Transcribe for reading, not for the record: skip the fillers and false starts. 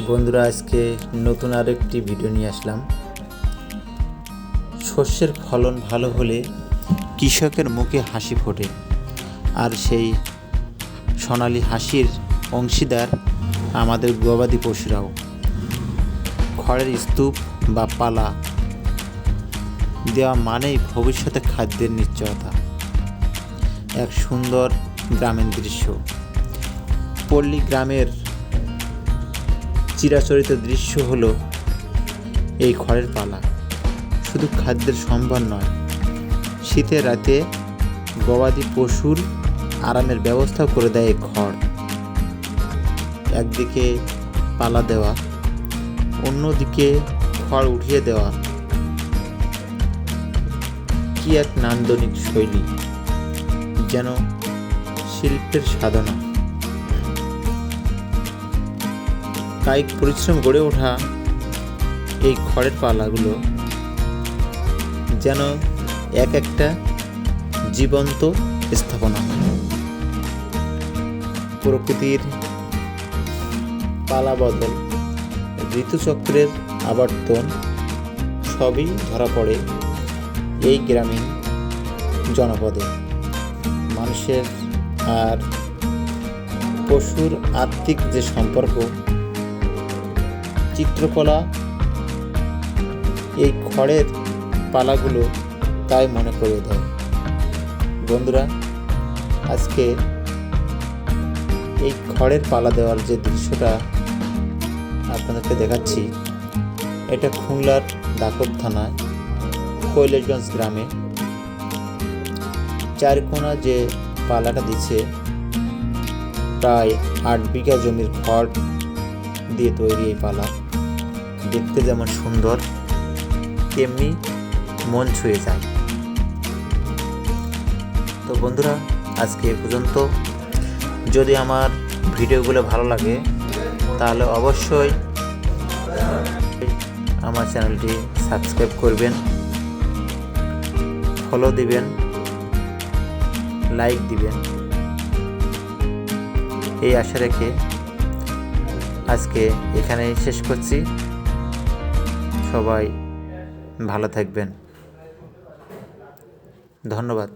বন্ধুরা, আজকে নতুন আরেকটি ভিডিও নিয়ে আসলাম। শস্যের ফলন ভালো হলে কৃষকের মুখে হাসি ফোটে, আর সেই সোনালি হাসির অংশীদার আমাদের গবাদি পশুরাও। খড়ের স্তূপ বা পালা দেওয়া মানেই ভবিষ্যতে খাদ্যের নিশ্চয়তা। এক সুন্দর গ্রামীণ দৃশ্য। পল্লী গ্রামের চিরাচরিত দৃশ্য হলো এই খড়ের পালা। শুধু খাদ্যের সম্ভার নয়, শীতের রাতে গবাদি পশুর আরামের ব্যবস্থা করে দেয় এই খড়। একদিকে পালা দেওয়া, অন্যদিকে খড় উঠিয়ে দেওয়া, কি এক নান্দনিক শৈলী, যেন শিল্পের সাধনা। কায়িক পরিশ্রম গড়ে ওঠা এই খড়ের পালাগুলো যেন এক একটা জীবন্ত স্থাপনা। প্রকৃতির পালা বদল, ঋতুচক্রের আবর্তন সবই ধরা পড়ে এই গ্রামীণ জনপদে। মানুষের আর পশুর আত্মিক যে সম্পর্ক, চিত্রকলা এই খড়ের পালাগুলো তাই মনে করে দেয়। বন্ধুরা, আজকে এই খড়ের পালা দেওয়ার যে দৃশ্যটা আপনাদেরকে দেখাচ্ছি, এটা খুলনার দাকব থানায় কৈলাসগঞ্জ গ্রামে। চারকোনা যে পালাটা দিচ্ছে, প্রায় 8 বিঘা জমির খড় দিয়ে তৈরি এই পালা। দেখতে যেমন সুন্দর, তেমনি মন ছুঁয়ে যায়। তো বন্ধুরা, আজকে এ পর্যন্ত। যদি আমার ভিডিওগুলো ভালো লাগে তাহলে অবশ্যই আমার চ্যানেলটি সাবস্ক্রাইব করবেন, ফলো দিবেন, লাইক দিবেন, এই আশা রেখে আজকে এখানেই শেষ করছি। সবাই ভালো থাকবেন। ধন্যবাদ।